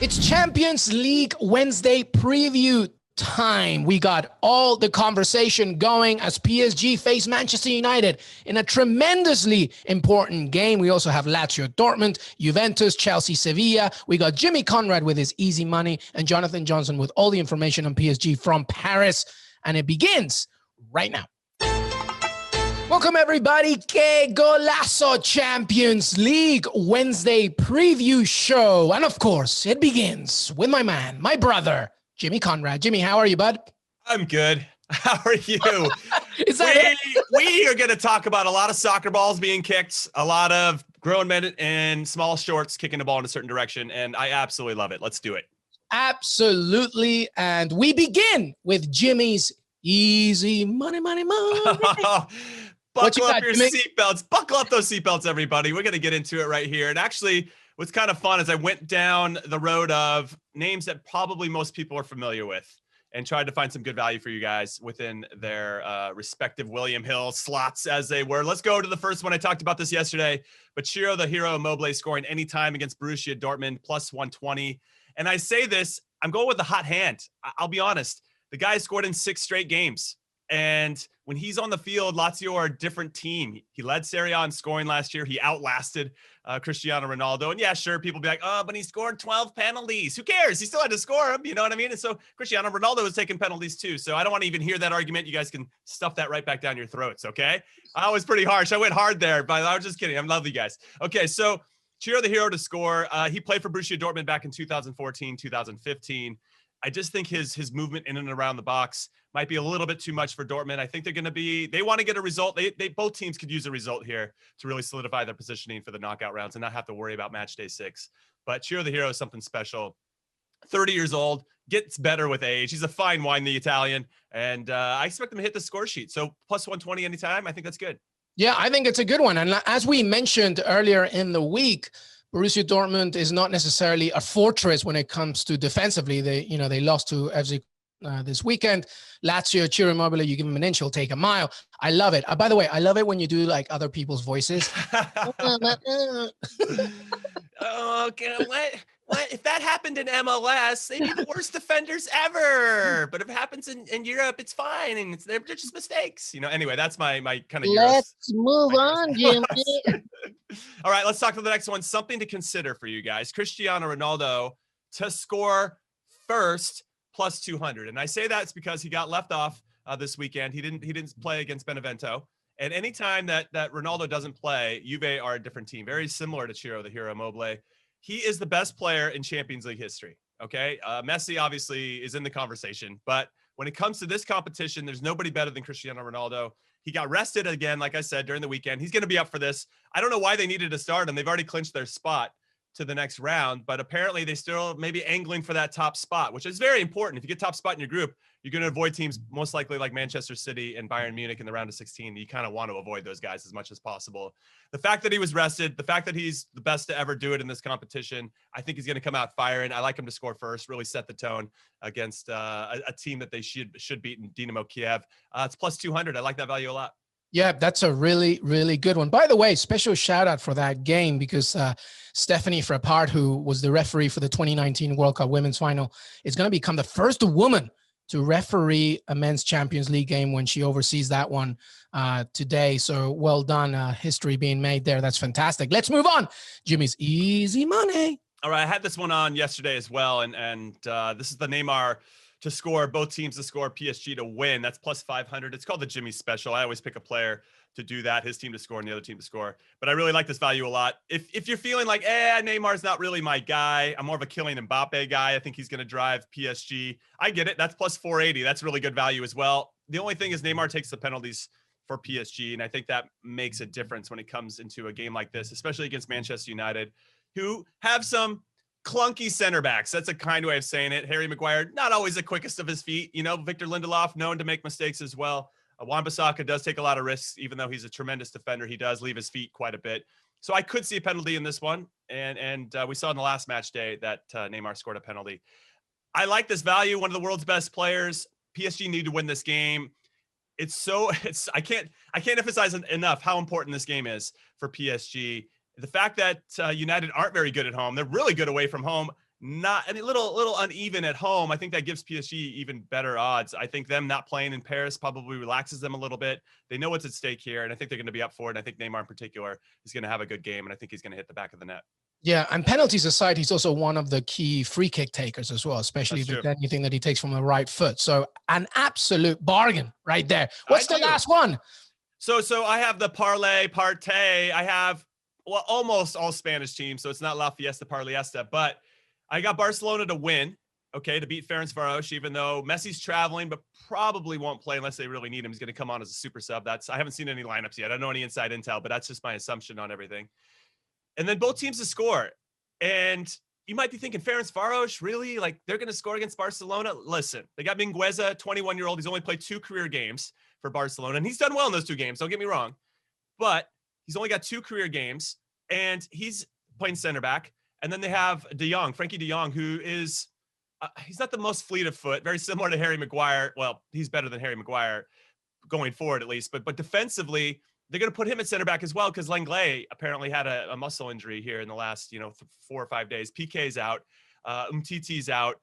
It's Champions League Wednesday preview time. We got all the conversation going as PSG face Manchester United in a tremendously important game. We also have Lazio Dortmund, Juventus, Chelsea, Sevilla. We got Jimmy Conrad with his easy money and Jonathan Johnson with all the information on PSG from Paris. And it begins right now. Welcome, everybody. Que Golazo Champions League Wednesday preview show. And of course, it begins with my man, my brother, Jimmy Conrad. Jimmy, how are you, bud? I'm good. How are you? Is that we are going to talk about a lot of soccer balls being kicked, a lot of grown men in small shorts kicking the ball in a certain direction, and I absolutely love it. Let's do it. Absolutely. And we begin with Jimmy's easy money. Buckle up your seatbelts. Buckle up those seatbelts, everybody. We're going to get into it right here. And actually, what's kind of fun is I went down the road of names that probably most people are familiar with and tried to find some good value for you guys within their respective William Hill slots as they were. Let's go to the first one. I talked about this yesterday, but Ciro the Hero Immobile scoring anytime against Borussia Dortmund, plus 120. And I say this, I'm going with the hot hand. I'll be honest. The guy scored in 6 straight games. And when he's on the field, Lazio are a different team. He led Serie A in scoring last year. He outlasted Cristiano Ronaldo. And yeah, sure, people be like, oh, but he scored 12 penalties. Who cares? He still had to score them. You know what I mean? And so Cristiano Ronaldo was taking penalties too. So I don't want to even hear that argument. You guys can stuff that right back down your throats, okay? I was pretty harsh. I went hard there, but I was just kidding. I love you guys. Okay, so Ciro the Hero to score. He played for Borussia Dortmund back in 2014, 2015. I just think his movement in and around the box might be a little bit too much for Dortmund. I think they want to get a result. They both teams could use a result here to really solidify their positioning for the knockout rounds and not have to worry about match day 6. But Ciro the Hero is something special. 30 years old, gets better with age. He's a fine wine, the Italian, and I expect him to hit the score sheet. So plus 120 anytime. I think that's good. Yeah, I think it's a good one. And as we mentioned earlier in the week, Borussia Dortmund is not necessarily a fortress when it comes to defensively. They lost to FC this weekend. Lazio, Ciro Immobile, you give him an inch, he'll take a mile. I love it. By the way, I love it when you do like other people's voices. Okay, what if that happened in MLS? They'd be the worst defenders ever. But if it happens in Europe, it's fine, and they're just mistakes. Anyway, that's my kind of. Let's move on, Jimmy. All right, let's talk to the next one. Something to consider for you guys: Cristiano Ronaldo to score first plus 200. And I say that's because he got left off this weekend. He didn't play against Benevento. And anytime that Ronaldo doesn't play, Juve are a different team. Very similar to Ciro the Hero Immobile. He is the best player in Champions League history. Okay, Messi obviously is in the conversation, but when it comes to this competition, there's nobody better than Cristiano Ronaldo. He got rested again, like I said, during the weekend. He's going to be up for this. I don't know why they needed to start him. They've already clinched their spot to the next round, but apparently they still maybe angling for that top spot, which is very important. If you get top spot in your group, you're going to avoid teams most likely like Manchester City and Bayern Munich in the round of 16. You kind of want to avoid those guys as much as possible. The fact that he was rested, the fact that he's the best to ever do it in this competition, I think he's going to come out firing. I like him to score first, really set the tone against a team that they should beat in Dynamo Kiev. It's plus 200. I like that value a lot. Yeah, that's a really, really good one. By the way, special shout out for that game because Stephanie Frappart, who was the referee for the 2019 World Cup Women's Final, is going to become the first woman to referee a men's Champions League game when she oversees that one today. So well done. History being made there. That's fantastic. Let's move on. Jimmy's easy money. All right. I had this one on yesterday as well. And this is the Neymar to score, both teams to score, PSG to win. That's plus 500. It's called the Jimmy special. I always pick a player to do that, his team to score and the other team to score. But I really like this value a lot. If you're feeling like, Neymar's not really my guy, I'm more of a killing Mbappe guy. I think he's going to drive PSG. I get it. That's plus 480. That's really good value as well. The only thing is Neymar takes the penalties for PSG, and I think that makes a difference when it comes into a game like this, especially against Manchester United, who have some clunky center backs. That's a kind way of saying it. Harry Maguire, not always the quickest of his feet. Victor Lindelof, known to make mistakes as well. Wan-Bissaka does take a lot of risks, even though he's a tremendous defender. He does leave his feet quite a bit. So I could see a penalty in this one. And we saw in the last match day that Neymar scored a penalty. I like this value. One of the world's best players. PSG need to win this game. I can't emphasize enough how important this game is for PSG. The fact that United aren't very good at home, they're really good away from home. little uneven at home. I think that gives PSG even better odds. I think them not playing in Paris probably relaxes them a little bit. They know what's at stake here, and I think they're going to be up for it. And I think Neymar in particular is going to have a good game, and I think he's going to hit the back of the net. Yeah, and penalties aside, he's also one of the key free kick takers as well, especially if it's anything that he takes from the right foot. So an absolute bargain right there. What's the last one? So I have the parlay parte. I have almost all Spanish teams, so it's not La Fiesta Parlaiesta, but I got Barcelona to win, okay, to beat Ferencváros, even though Messi's traveling, but probably won't play unless they really need him. He's going to come on as a super sub. I haven't seen any lineups yet. I don't know any inside intel, but that's just my assumption on everything. And then both teams to score. And you might be thinking, Ferencváros, really? Like, they're going to score against Barcelona? Listen, they got Mingueza, 21-year-old. He's only played 2 career games for Barcelona, and he's done well in those 2 games. Don't get me wrong. But he's only got 2 career games, and he's playing center back. And then they have Frankie de Jong, who is he's not the most fleet of foot, very similar to Harry Maguire. Well, he's better than Harry Maguire going forward, at least. But defensively, they're going to put him at center back as well, because Lenglet apparently had a muscle injury here in the last 4 or 5 days. PK's out, Umtiti's out,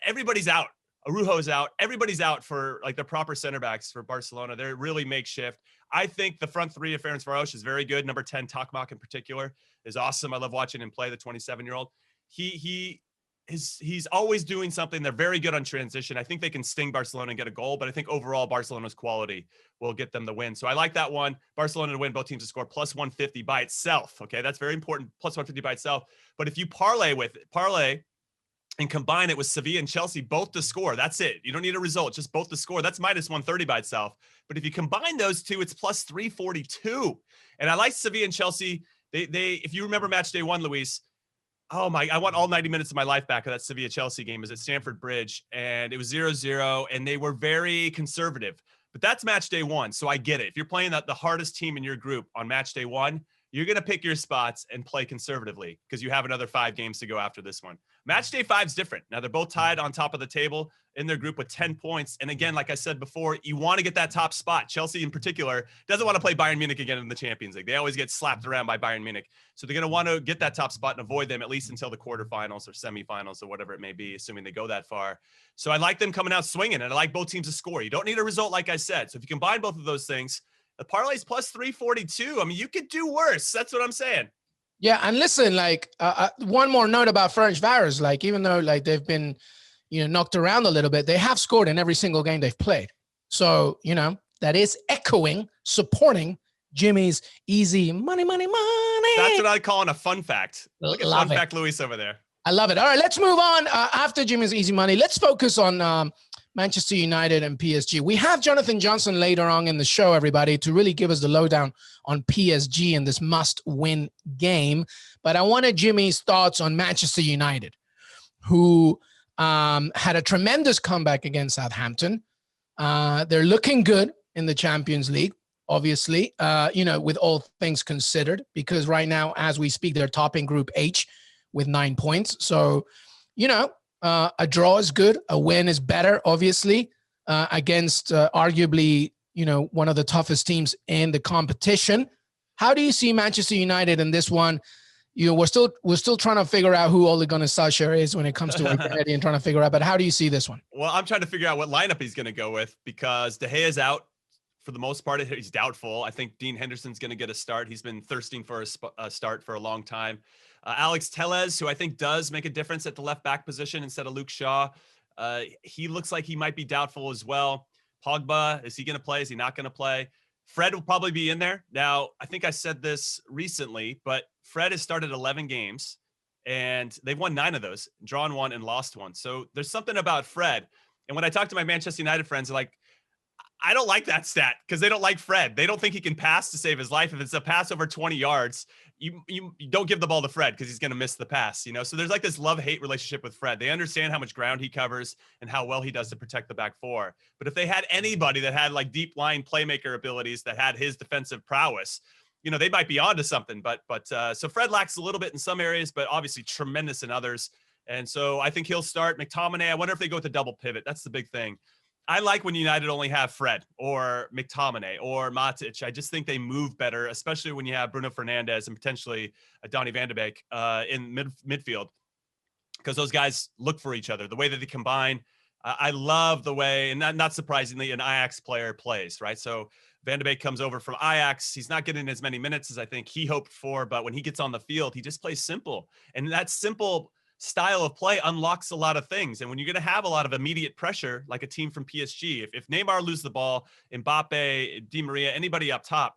everybody's out. Araujo's out. Everybody's out for like the proper center backs for Barcelona. They're really makeshift. I think the front 3 of Ferencváros is very good. Number 10, Tokmak in particular, is awesome. I love watching him play, the 27-year-old. He's always doing something. They're very good on transition. I think they can sting Barcelona and get a goal, but I think overall Barcelona's quality will get them the win. So I like that one. Barcelona to win, both teams to score, plus 150 by itself. Okay, that's very important, plus 150 by itself. But if you parlay and combine it with Sevilla and Chelsea, both to score, that's it. You don't need a result, just both to score. That's minus 130 by itself. But if you combine those two, it's plus 342. And I like Sevilla and Chelsea. They if you remember match day 1, Luis, I want all 90 minutes of my life back of that Sevilla-Chelsea game. It was at Stamford Bridge, and it was 0-0, and they were very conservative. But that's match day 1, so I get it. If you're playing the hardest team in your group on match day 1, you're going to pick your spots and play conservatively because you have another 5 games to go after this one. Match day 5 is different. Now, they're both tied on top of the table in their group with 10 points. And again, like I said before, you want to get that top spot. Chelsea in particular doesn't want to play Bayern Munich again in the Champions League. They always get slapped around by Bayern Munich. So they're going to want to get that top spot and avoid them at least until the quarterfinals or semifinals or whatever it may be, assuming they go that far. So I like them coming out swinging, and I like both teams to score. You don't need a result, like I said. So if you combine both of those things, the parlay's plus 342. I mean, you could do worse. That's what I'm saying. Yeah, and listen, like one more note about Ferencváros. Like, even though like they've been, knocked around a little bit, they have scored in every single game they've played. So that is echoing, supporting Jimmy's easy money. That's what I call a fun fact. Look at fun fact, Luis over there. I love it. All right, let's move on. After Jimmy's easy money, let's focus on Manchester United and PSG. We have Jonathan Johnson later on in the show, everybody, to really give us the lowdown on PSG in this must-win game. But I wanted Jimmy's thoughts on Manchester United, who had a tremendous comeback against Southampton. They're looking good in the Champions League, obviously, with all things considered, because right now, as we speak, they're topping Group H with 9 points. So, a draw is good. A win is better, obviously, against arguably, one of the toughest teams in the competition. How do you see Manchester United in this one? We're still trying to figure out who Ole Gunnar Solskjaer is when it comes to identity and trying to figure out. But how do you see this one? Well, I'm trying to figure out what lineup he's going to go with, because De Gea is out for the most part. He's doubtful. I think Dean Henderson's going to get a start. He's been thirsting for a start for a long time. Alex Telles, who I think does make a difference at the left back position instead of Luke Shaw. He looks like he might be doubtful as well. Pogba, is he going to play? Is he not going to play? Fred will probably be in there. Now, I think I said this recently, but Fred has started 11 games, and they've won 9 of those, drawn 1 and lost 1. So there's something about Fred. And when I talk to my Manchester United friends, they're like, I don't like that stat, because they don't like Fred. They don't think he can pass to save his life. If it's a pass over 20 yards, you don't give the ball to Fred because he's going to miss the pass, So there's like this love-hate relationship with Fred. They understand how much ground he covers and how well he does to protect the back 4. But if they had anybody that had like deep line playmaker abilities that had his defensive prowess, they might be onto something. But so Fred lacks a little bit in some areas, but obviously tremendous in others. And so I think he'll start. McTominay, I wonder if they go with the double pivot. That's the big thing. I like when United only have Fred or McTominay or Matic. I just think they move better, especially when you have Bruno Fernandes and potentially Donny van de Beek in midfield. because those guys look for each other. The way that they combine, I love the way, and not surprisingly, an Ajax player plays, right? So Van de Beek comes over from Ajax. He's not getting as many minutes as I think he hoped for, but when he gets on the field, he just plays simple. And that simple style of play unlocks a lot of things. And when you're going to have a lot of immediate pressure, like a team from PSG, if Neymar loses the ball, Mbappe, Di Maria, anybody up top,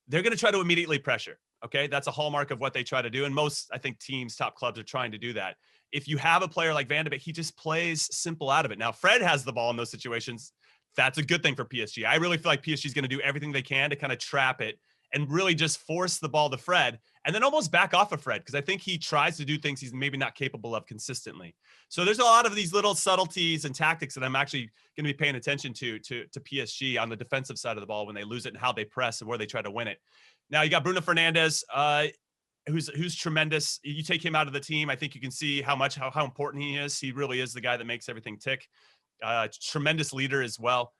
they're going to try to immediately pressure. Okay. That's a hallmark of what they try to do. And most, I think, teams, top clubs are trying to do that. If you have a player like Van de Beek, he just plays simple out of it. Now, Fred has the ball in those situations. That's a good thing for PSG. I really feel like PSG is going to do everything they can to kind of trap it and really just force the ball to Fred and then almost back off of Fred, because I think he tries to do things he's maybe not capable of consistently. So there's a lot of these little subtleties and tactics that I'm actually going to be paying attention to PSG on the defensive side of the ball when they lose it and how they press and where they try to win it. Now you got Bruno Fernandes, who's tremendous. You take him out of the team, I think you can see how important he is. He really is the guy that makes everything tick. Tremendous leader as well.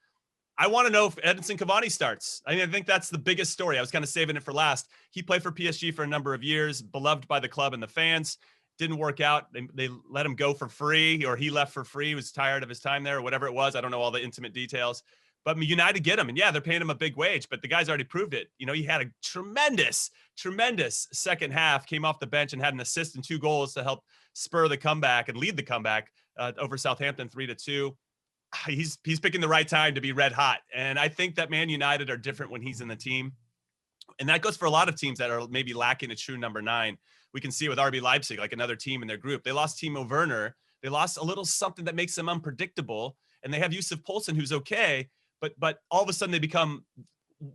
I want to know if Edinson Cavani starts. I mean, I think that's the biggest story. I was kind of saving it for last. He played for PSG for a number of years, beloved by the club and the fans. Didn't work out. They let him go for free, or he left for free. He was tired of his time there, or whatever it was. I don't know all the intimate details. But United get him, and yeah, they're paying him a big wage, but the guy's already proved it. You know, he had a tremendous second half, came off the bench and had an assist and 2 goals to help spur the comeback and lead the comeback over Southampton 3-2. He's picking the right time to be red hot. And I think that Man United are different when he's in the team. And that goes for a lot of teams that are maybe lacking a true number 9. We can see with RB Leipzig, like another team in their group. They lost Timo Werner. They lost a little something that makes them unpredictable. And they have Yusuf Poulsen, who's okay. But all of a sudden they become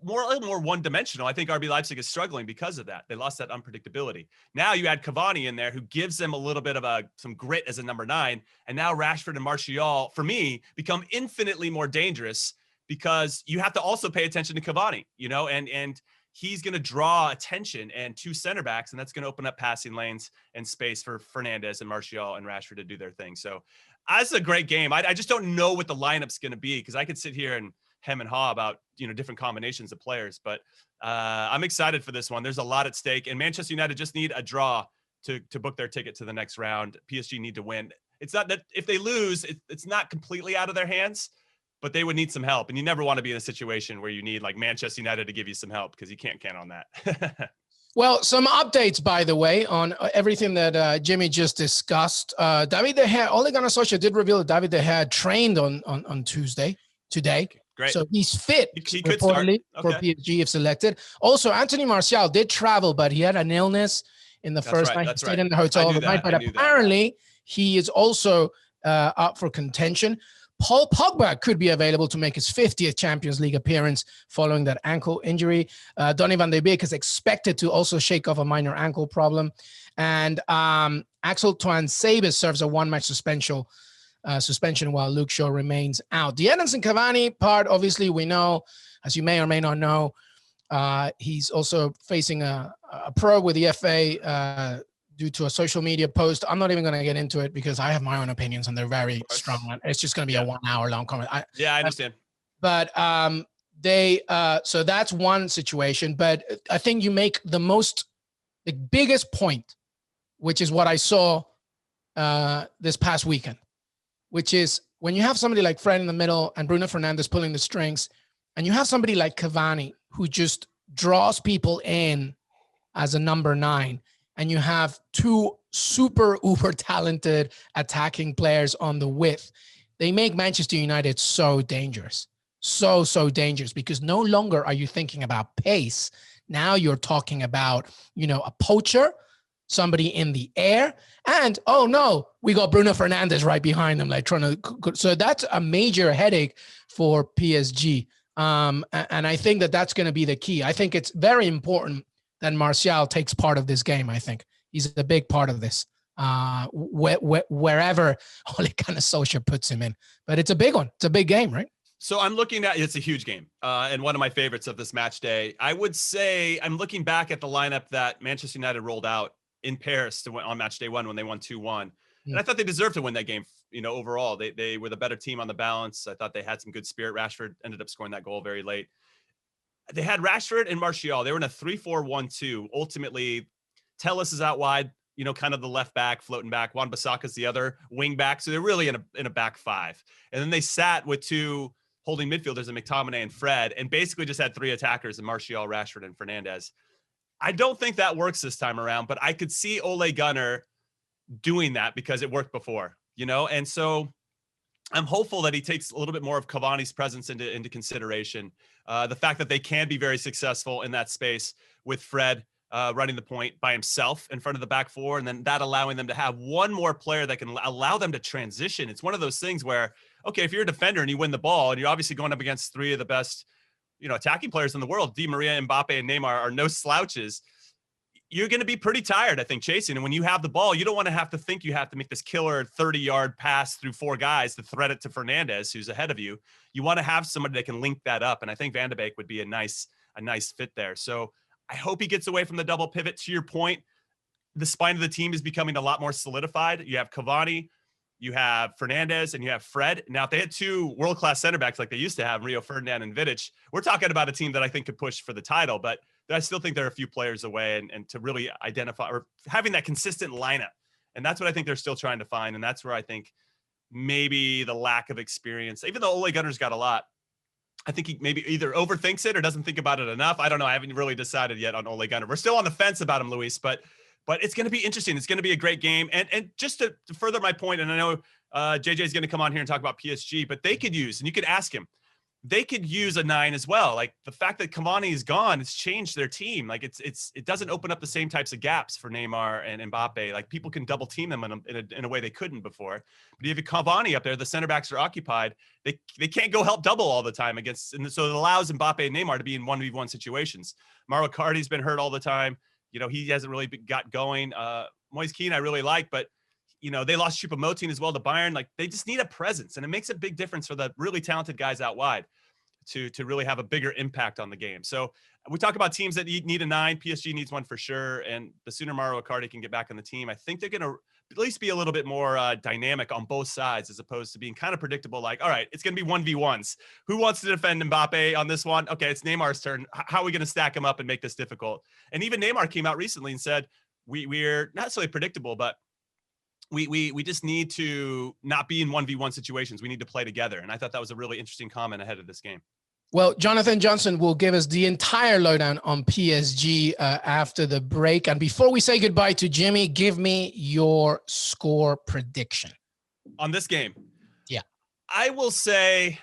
more one-dimensional. I think RB Leipzig is struggling because of that. They lost that unpredictability. Now you add Cavani in there, who gives them a little bit of some grit as a number 9. And now Rashford and Martial, for me, become infinitely more dangerous because you have to also pay attention to Cavani, you know, and he's going to draw attention and 2 center backs, and that's going to open up passing lanes and space for Fernandes and Martial and Rashford to do their thing. So that's a great game. I just don't know what the lineup's going to be, because I could sit here and hem and haw about, you know, different combinations of players, but I'm excited for this one. There's a lot at stake, and Manchester United just need a draw to book their ticket to the next round. PSG need to win. It's not that if they lose, it's not completely out of their hands, but they would need some help. And you never want to be in a situation where you need like Manchester United to give you some help, because you can't count on that. Well, some updates, by the way, on everything that Jimmy just discussed. David De Gea, Ole Gunnar Solskjaer did reveal that David De Gea trained on Tuesday, today. Great. So he's fit, he could start. reportedly, for PSG if selected. Also, Anthony Martial did travel, but he had an illness in the first night. He stayed in the hotel overnight, but apparently he is also up for contention. Paul Pogba could be available to make his 50th Champions League appearance following that ankle injury. Donny van de Beek is expected to also shake off a minor ankle problem. And Axel Tuanzebe serves a 1-match suspension while Luke Shaw remains out. The Edinson Cavani part, obviously, we know, as you may or may not know, he's also facing a probe with the FA due to a social media post. I'm not even going to get into it because I have my own opinions and they're very strong. It's just going to be a 1-hour-long comment. I understand. But so that's one situation. But I think you make the biggest point, which is what I saw this past weekend, which is when you have somebody like Fred in the middle and Bruno Fernandes pulling the strings, and you have somebody like Cavani who just draws people in as a number 9, and you have 2 super uber talented attacking players on the width, they make Manchester United so dangerous. So dangerous, because no longer are you thinking about pace. Now you're talking about, you know, a poacher, somebody in the air, and oh no, we got Bruno Fernandes right behind them, like trying to. So that's a major headache for PSG. And I think that that's going to be the key. I think it's very important that Martial takes part of this game. I think he's a big part of this, wherever Ole Gunnar Solskjaer puts him in. But it's a big one. It's a big game, right? So I'm looking at, it's a huge game, and one of my favorites of this match day. I would say I'm looking back at the lineup that Manchester United rolled out in Paris on match day 1 when they won 2-1. And I thought they deserved to win that game, you know, overall. They were the better team on the balance. I thought they had some good spirit. Rashford ended up scoring that goal very late. They had Rashford and Martial. They were in a 3-4-1-2. Ultimately, Telles is out wide. kind of the left back, floating back. Wan-Bissaka's the other wing back. So they're really in a back five. And then they sat with two holding midfielders, and McTominay and Fred, and basically just had three attackers, in Martial, Rashford, and Fernandez. I don't think that works this time around, but I could see Ole Gunnar doing that because it worked before, And so I'm hopeful that he takes a little bit more of Cavani's presence into consideration. The fact that they can be very successful in that space with Fred running the point by himself in front of the back four, and then that allowing them to have one more player that can allow them to transition. It's one of those things where, okay, if you're a defender and you win the ball, and you're obviously going up against three of the best, attacking players in the world, Di Maria, Mbappe, and Neymar are no slouches. You're going to be pretty tired, I think, chasing. And when you have the ball, you don't want to have to think you have to make this killer 30-yard pass through four guys to thread it to Fernandez, who's ahead of you. You want to have somebody that can link that up. And I think Van de Beek would be a nice fit there. So I hope he gets away from the double pivot. To your point, the spine of the team is becoming a lot more solidified. You have Cavani, you have Fernandez, and you have Fred. Now, if they had two world-class center backs like they used to have, Rio Ferdinand and Vidic, we're talking about a team that I think could push for the title. But I still think they're a few players away, and to really identify or having that consistent lineup. And that's what I think they're still trying to find. And that's where I think maybe the lack of experience, even though Ole Gunnar's got a lot, I think he maybe either overthinks it or doesn't think about it enough. I don't know. I haven't really decided yet on Ole Gunnar. We're still on the fence about him, Luis, but it's going to be interesting. It's going to be a great game. And just to further my point, and I know JJ is going to come on here and talk about PSG, but they could use, and you could ask him, they could use a 9 as well. Like the fact that Cavani is gone, it's changed their team. Like it doesn't open up the same types of gaps for Neymar and Mbappe. Like people can double team them in a way they couldn't before. But if you have Cavani up there, the center backs are occupied. They can't go help double all the time against, and so it allows Mbappe and Neymar to be in 1v1 situations. Mauro Icardi's been hurt all the time. He hasn't really got going. Moise Kean I really like, but they lost Choupo-Moting as well to Bayern. Like they just need a presence, and it makes a big difference for the really talented guys out wide to really have a bigger impact on the game. So we talk about teams that need a 9. PSG needs one for sure. And the sooner Mauro Icardi can get back on the team, I think they're going to at least be a little bit more dynamic on both sides, as opposed to being kind of predictable. Like, all right, it's going to be 1v1s. Who wants to defend Mbappe on this one? Okay, it's Neymar's turn. How are we going to stack him up and make this difficult? And even Neymar came out recently and said, we're not necessarily predictable, but we just need to not be in 1v1 situations. We need to play together. And I thought that was a really interesting comment ahead of this game. Well, Jonathan Johnson will give us the entire lowdown on PSG after the break. And before we say goodbye to Jimmy, give me your score prediction. On this game? Yeah. I will say,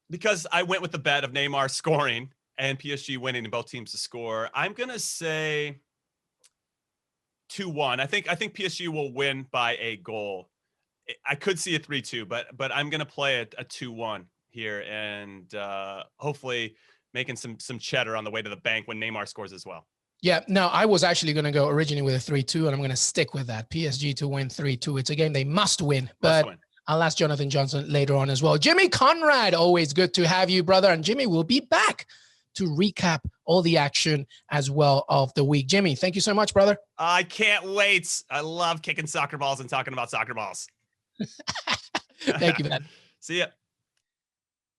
because I went with the bet of Neymar scoring and PSG winning and both teams to score, I'm going to say 2-1. I think PSG will win by a goal. I could see a 3-2, but I'm going to play a 2-1 here, and hopefully making some cheddar on the way to the bank when Neymar scores as well. Yeah, no, I was actually going to go originally with a 3-2, and I'm going to stick with that. PSG to win 3-2. It's a game they must win, but I'll ask Jonathan Johnson later on as well. Jimmy Conrad, always good to have you, brother. And Jimmy will be back to recap all the action as well of the week. Jimmy, thank you so much, brother. I can't wait. I love kicking soccer balls and talking about soccer balls. Thank you, man. See ya.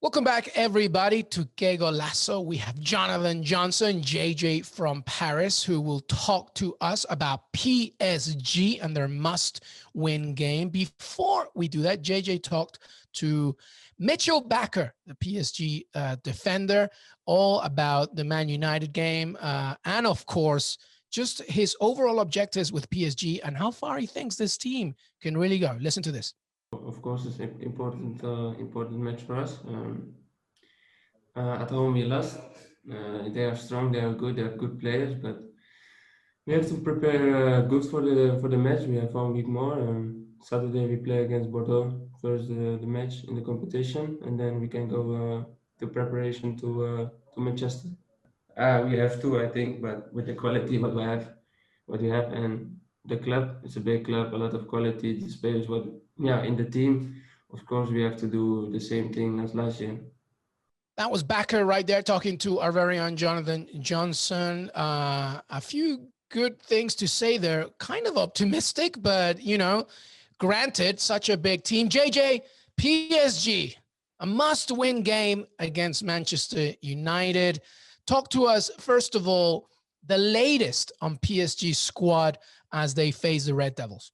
Welcome back, everybody, to Que Golazo. We have Jonathan Johnson, JJ from Paris, who will talk to us about PSG and their must-win game. Before we do that, JJ talked to Mitchel Bakker, the PSG defender, all about the Man United game, and of course, just his overall objectives with PSG and how far he thinks this team can really go. Listen to this. Of course, it's an important match for us. At home we lost. They are strong, they are good, they have good players, but we have to prepare good for the match. We have 1 week more. Saturday we play against Bordeaux, first the match in the competition, and then we can go to preparation to Manchester. We have two, I think, but with the quality what we have, and the club, it's a big club, a lot of quality. These players, in the team, of course, we have to do the same thing as last year. That was Bakker right there talking to our very own Jonathan Johnson. A few good things to say there. Kind of optimistic, but, granted, such a big team. JJ, PSG, a must-win game against Manchester United. Talk to us, first of all, the latest on PSG's squad as they face the Red Devils?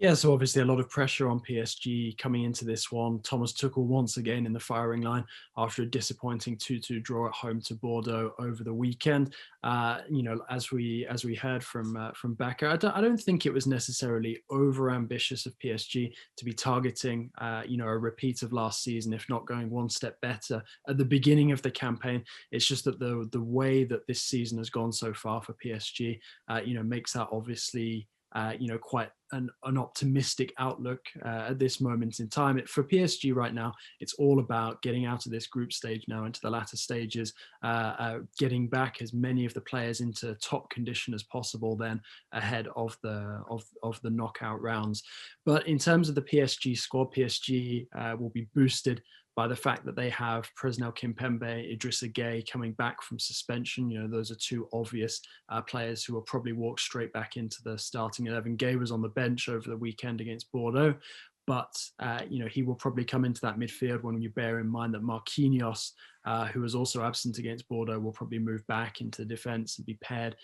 Yeah, so obviously a lot of pressure on PSG coming into this one. Thomas Tuchel once again in the firing line after a disappointing 2-2 draw at home to Bordeaux over the weekend. As we heard from Bakker, I don't think it was necessarily over ambitious of PSG to be targeting a repeat of last season, if not going one step better at the beginning of the campaign. It's just that the way that this season has gone so far for PSG, makes that obviously quite an optimistic outlook at this moment in time. For PSG right now, it's all about getting out of this group stage now into the latter stages, getting back as many of the players into top condition as possible then ahead of the knockout rounds. But in terms of the PSG squad, PSG will be boosted by the fact that they have Presnel Kimpembe, Idrissa Gueye coming back from suspension. Those are two obvious players who will probably walk straight back into the starting 11. Gueye was on the bench over the weekend against Bordeaux, but he will probably come into that midfield when you bear in mind that Marquinhos, who was also absent against Bordeaux, will probably move back into defence and be paired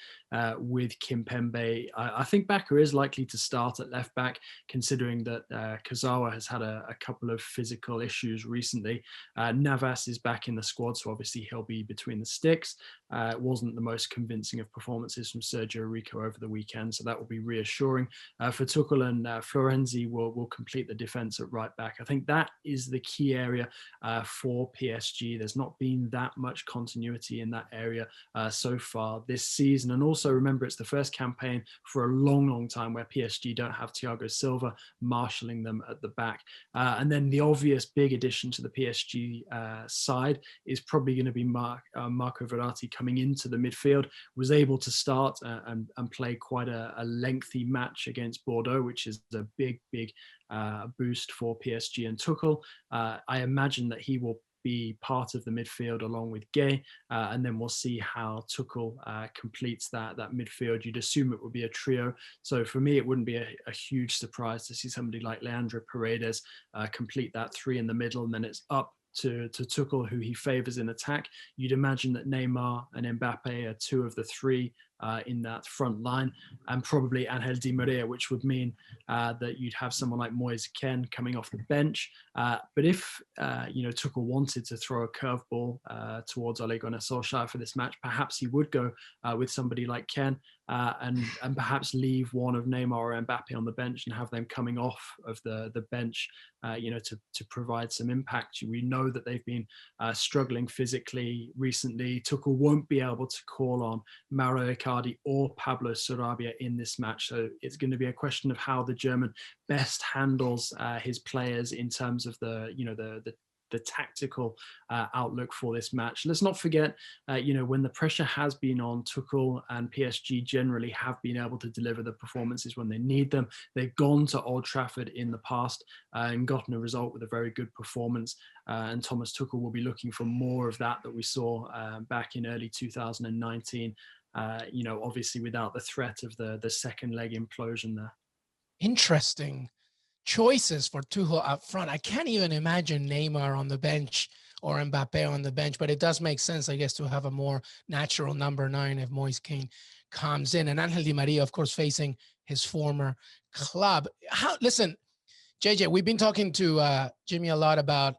with Kimpembe. I think Bakker is likely to start at left back, considering that Kurzawa has had a couple of physical issues recently. Navas is back in the squad, so obviously he'll be between the sticks. It wasn't the most convincing of performances from Sergio Rico over the weekend, so that will be reassuring. For Tuchel and Florenzi will complete the defence at right back. I think that is the key area for PSG. There's not been that much continuity in that area so far this season. And also remember, it's the first campaign for a long time where PSG don't have Thiago Silva marshalling them at the back. And then the obvious big addition to the PSG side is probably going to be Marco Verratti coming into the midfield. Was able to start and play quite a lengthy match against Bordeaux, which is a big boost for PSG and Tuchel. I imagine that he will be part of the midfield along with Gueye, and then we'll see how Tuchel completes that midfield. You'd assume it would be a trio. So for me, it wouldn't be a huge surprise to see somebody like Leandro Paredes complete that three in the middle, and then it's up to Tuchel, who he favours in attack. You'd imagine that Neymar and Mbappe are two of the three in that front line, and probably Angel Di Maria, which would mean that you'd have someone like Moise Kean coming off the bench. But if Tuchel wanted to throw a curveball towards Ole Gunnar Solskjaer for this match, perhaps he would go with somebody like Kean and perhaps leave one of Neymar or Mbappe on the bench and have them coming off of the bench, to provide some impact. We know that they've been struggling physically recently. Tuchel won't be able to call on Mauro Icardi or Pablo Sarabia in this match, so it's going to be a question of how the German best handles his players in terms of the tactical outlook for this match. Let's not forget, when the pressure has been on, Tuchel and PSG generally have been able to deliver the performances when they need them. They've gone to Old Trafford in the past and gotten a result with a very good performance. And Thomas Tuchel will be looking for more of that we saw back in early 2019. Obviously without the threat of the second leg implosion there. Interesting choices for Tuchel up front. I can't even imagine Neymar on the bench or Mbappe on the bench, but it does make sense, I guess, to have a more natural number 9 if Moise Kean comes in. And Angel Di Maria, of course, facing his former club. Listen, JJ, we've been talking to Jimmy a lot about,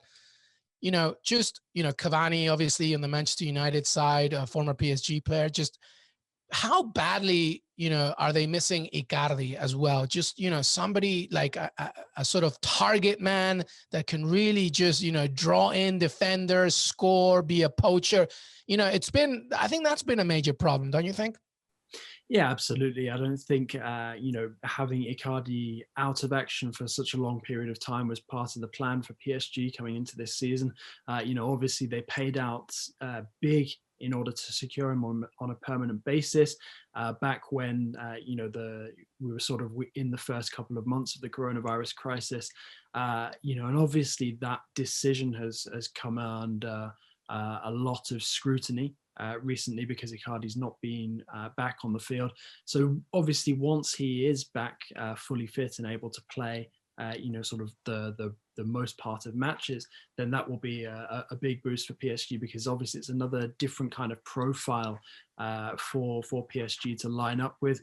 Cavani, obviously, on the Manchester United side, a former PSG player. Just how badly, are they missing Icardi as well? Just, somebody like a sort of target man that can really just, draw in defenders, score, be a poacher. I think that's been a major problem, don't you think? Yeah, absolutely. I don't think, having Icardi out of action for such a long period of time was part of the plan for PSG coming into this season. Obviously they paid out big in order to secure him on a permanent basis. Back when, we were sort of in the first couple of months of the coronavirus crisis, and obviously that decision has come under a lot of scrutiny recently because Icardi's not been back on the field. So obviously once he is back fully fit and able to play, sort of the most part of matches, then that will be a big boost for PSG, because obviously it's another different kind of profile for PSG to line up with.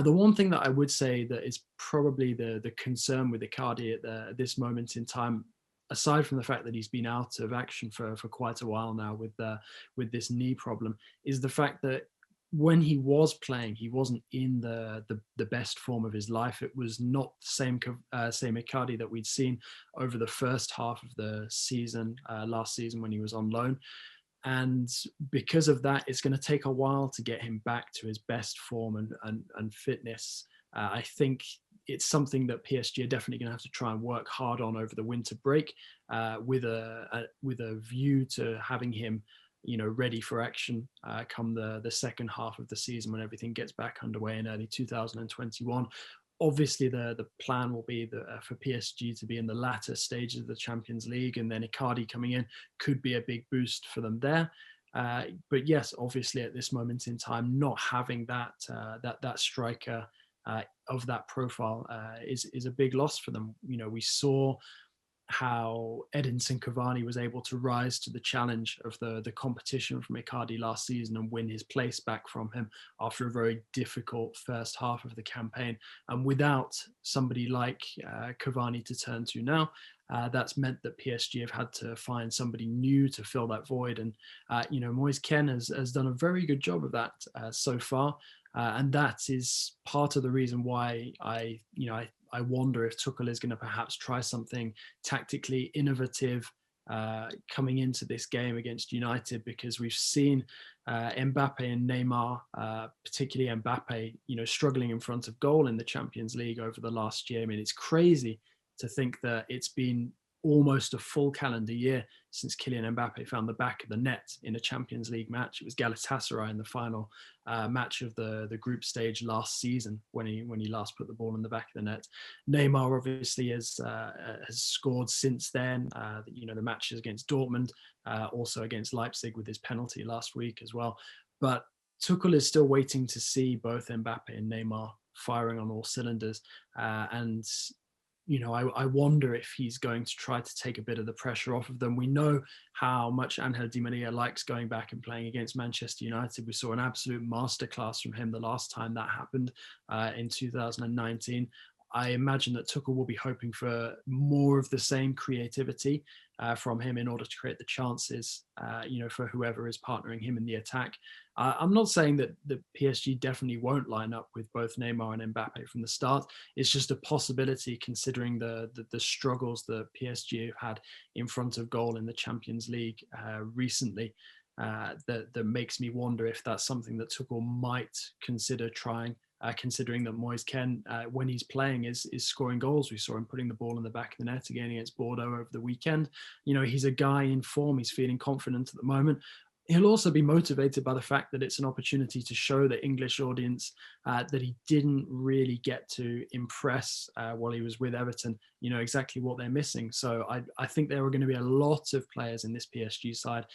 The one thing that I would say that is probably the concern with Icardi at this moment in time, aside from the fact that he's been out of action for quite a while now with this knee problem, is the fact that when he was playing, he wasn't in the best form of his life. It was not the same Icardi that we'd seen over the first half of the season, last season when he was on loan. And because of that, it's going to take a while to get him back to his best form and fitness. I think it's something that PSG are definitely going to have to try and work hard on over the winter break, with a view to having him, ready for action come the second half of the season when everything gets back underway in early 2021. Obviously, the plan will be for PSG to be in the latter stages of the Champions League, and then Icardi coming in could be a big boost for them there. But yes, obviously at this moment in time, not having that striker of that profile is a big loss for them. We saw how Edinson Cavani was able to rise to the challenge of the competition from Icardi last season and win his place back from him after a very difficult first half of the campaign. And without somebody like Cavani to turn to now, that's meant that PSG have had to find somebody new to fill that void. And, Moise Kean has done a very good job of that so far. And that is part of the reason why I wonder if Tuchel is going to perhaps try something tactically innovative coming into this game against United, because we've seen Mbappe and Neymar, particularly Mbappe, struggling in front of goal in the Champions League over the last year. I mean, it's crazy to think that it's been almost a full calendar year since Kylian Mbappe found the back of the net in a Champions League match. It was Galatasaray in the final match of the group stage last season when he last put the ball in the back of the net. Neymar obviously has scored since then. The matches against Dortmund, also against Leipzig with his penalty last week as well. But Tuchel is still waiting to see both Mbappe and Neymar firing on all cylinders, and I wonder if he's going to try to take a bit of the pressure off of them. We know how much Angel Di Maria likes going back and playing against Manchester United. We saw an absolute masterclass from him the last time that happened in 2019. I imagine that Tuchel will be hoping for more of the same creativity from him in order to create the chances, for whoever is partnering him in the attack. I'm not saying that the PSG definitely won't line up with both Neymar and Mbappe from the start. It's just a possibility, considering the struggles that PSG have had in front of goal in the Champions League recently. That makes me wonder if that's something that Tuchel might consider trying. Considering that Moise Kean, when he's playing, is scoring goals. We saw him putting the ball in the back of the net again against Bordeaux over the weekend. He's a guy in form. He's feeling confident at the moment. He'll also be motivated by the fact that it's an opportunity to show the English audience that he didn't really get to impress while he was with Everton, exactly what they're missing. So I think there are going to be a lot of players in this PSG side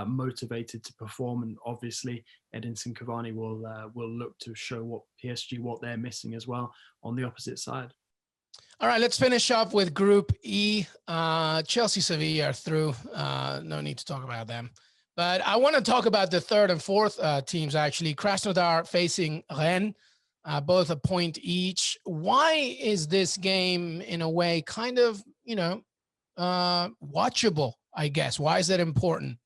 motivated to perform. And obviously Edinson Cavani will look to show what they're missing as well on the opposite side. All right, let's finish up with Group E. Chelsea, Sevilla are through. No need to talk about them. But I want to talk about the third and fourth teams, actually. Krasnodar facing Rennes, both a point each. Why is this game, in a way, kind of, watchable, I guess? Why is that important?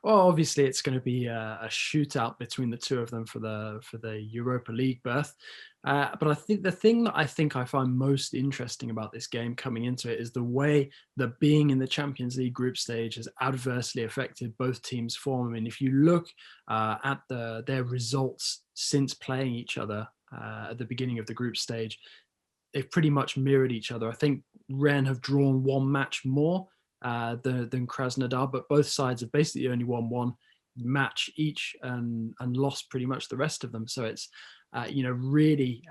Well, obviously, it's going to be a shootout between the two of them for the Europa League berth. But I think the thing that I find most interesting about this game coming into it is the way that being in the Champions League group stage has adversely affected both teams' form. I mean, if you look at their results since playing each other at the beginning of the group stage, they've pretty much mirrored each other. I think Rennes have drawn one match more than Krasnodar, but both sides have basically only won one match each and lost pretty much the rest of them. So it's really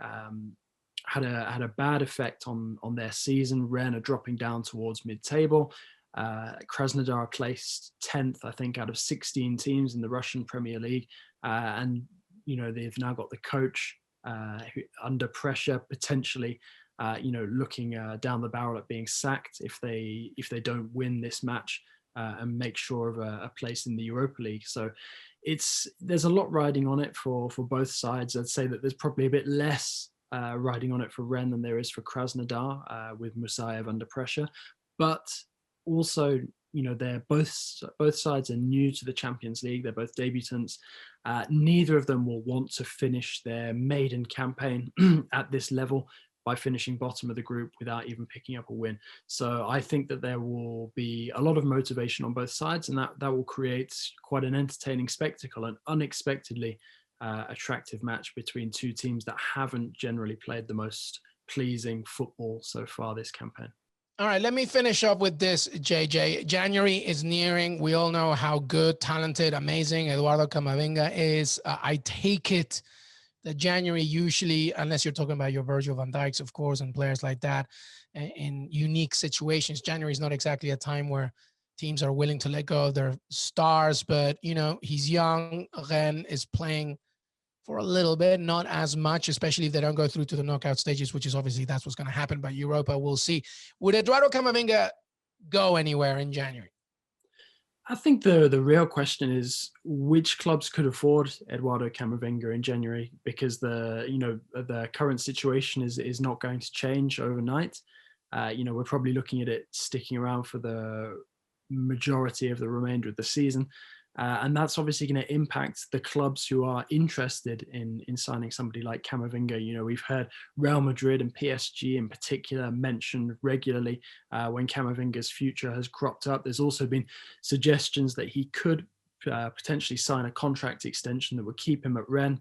had a bad effect on their season. Rennes are dropping down towards mid-table. Krasnodar placed 10th, I think, out of 16 teams in the Russian Premier League, and they've now got the coach who, under pressure potentially looking down the barrel at being sacked if they don't win this match and make sure of a place in the Europa League. So there's a lot riding on it for both sides. I'd say that there's probably a bit less riding on it for Rennes than there is for Krasnodar with Musayev under pressure. But also, they're both sides are new to the Champions League. They're both debutants. Neither of them will want to finish their maiden campaign at this level by finishing bottom of the group without even picking up a win. So I think that there will be a lot of motivation on both sides, and that will create quite an entertaining spectacle, an unexpectedly attractive match between two teams that haven't generally played the most pleasing football so far this campaign. All right, let me finish up with this, JJ. January is nearing. We all know how good, talented, amazing Eduardo Camavinga is. I take it that January usually, unless you're talking about your Virgil van Dijks, of course, and players like that, in unique situations, January is not exactly a time where teams are willing to let go of their stars. But, he's young. Rennes is playing for a little bit, not as much, especially if they don't go through to the knockout stages, which is obviously that's what's going to happen. But Europa, we'll see. Would Eduardo Camavinga go anywhere in January? I think the real question is which clubs could afford Eduardo Camavinga in January, because the current situation is not going to change overnight. We're probably looking at it sticking around for the majority of the remainder of the season. And that's obviously going to impact the clubs who are interested in signing somebody like Camavinga. We've heard Real Madrid and PSG in particular mentioned regularly when Camavinga's future has cropped up. There's also been suggestions that he could potentially sign a contract extension that would keep him at Rennes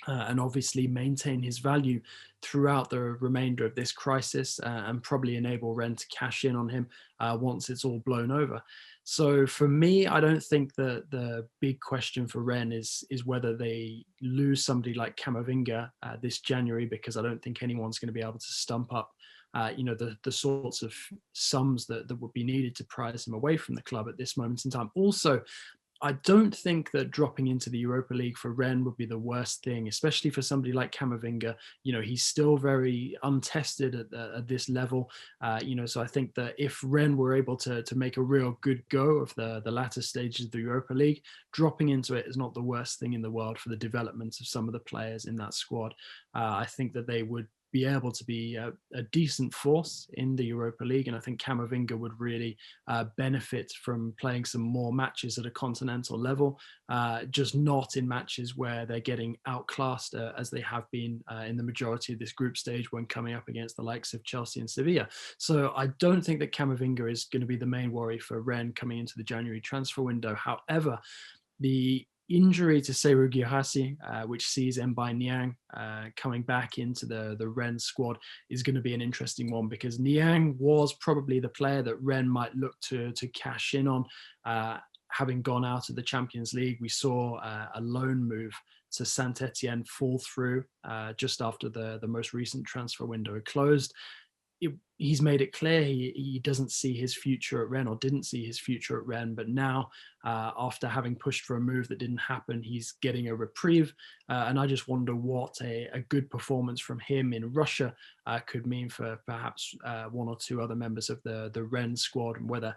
and obviously maintain his value throughout the remainder of this crisis and probably enable Rennes to cash in on him once it's all blown over. So for me, I don't think that the big question for Rennes is whether they lose somebody like Camavinga this January, because I don't think anyone's going to be able to stump up the sorts of sums that would be needed to prize him away from the club at this moment in time. Also, I don't think that dropping into the Europa League for Rennes would be the worst thing, especially for somebody like Camavinga. He's still very untested at this level. So I think that if Rennes were able to make a real good go of the latter stages of the Europa League, dropping into it is not the worst thing in the world for the development of some of the players in that squad. I think that they would be able to be a decent force in the Europa League. And I think Camavinga would really benefit from playing some more matches at a continental level, just not in matches where they're getting outclassed as they have been in the majority of this group stage when coming up against the likes of Chelsea and Sevilla. So I don't think that Camavinga is going to be the main worry for Rennes coming into the January transfer window. However, the injury to Serhou Guirassy, which sees Mbaye Niang coming back into the Rennes squad, is going to be an interesting one, because Niang was probably the player that Rennes might look to cash in on. Having gone out of the Champions League, we saw a loan move to Saint-Etienne fall through just after the most recent transfer window had closed. He's made it clear he doesn't see his future at Rennes, or didn't see his future at Rennes. But now, after having pushed for a move that didn't happen, he's getting a reprieve. And I just wonder what a good performance from him in Russia could mean for perhaps one or two other members of the Rennes squad, and whether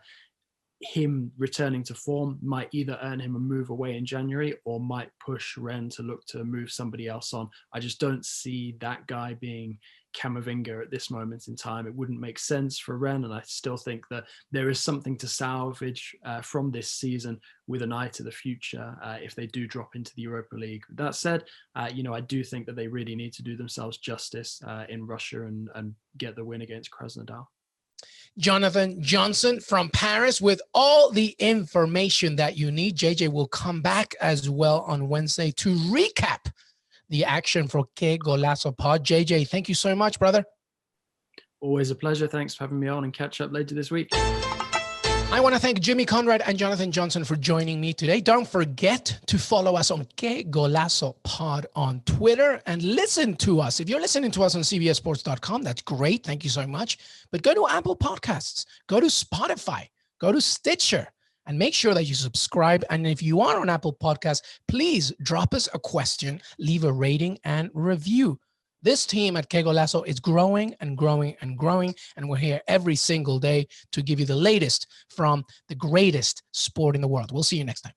him returning to form might either earn him a move away in January or might push Rennes to look to move somebody else on. I just don't see that guy being Camavinga at this moment in time. It wouldn't make sense for Rennes, and I still think that there is something to salvage from this season with an eye to the future if they do drop into the Europa League. That said, I do think that they really need to do themselves justice in Russia and get the win against Krasnodar. Jonathan Johnson from Paris with all the information that you need. JJ will come back as well on Wednesday to recap the action for Que Golazo Pod. JJ, thank you so much, brother. Always a pleasure. Thanks for having me on, and catch up later this week. I want to thank Jimmy Conrad and Jonathan Johnson for joining me today. Don't forget to follow us on Que Golazo Pod on Twitter, and listen to us. If you're listening to us on cbssports.com, that's great. Thank you so much. But go to Apple Podcasts, go to Spotify, go to Stitcher, and make sure that you subscribe. And if you are on Apple Podcasts, please drop us a question, leave a rating and review. This team at Que Golazo is growing and growing and growing, and we're here every single day to give you the latest from the greatest sport in the world. We'll see you next time.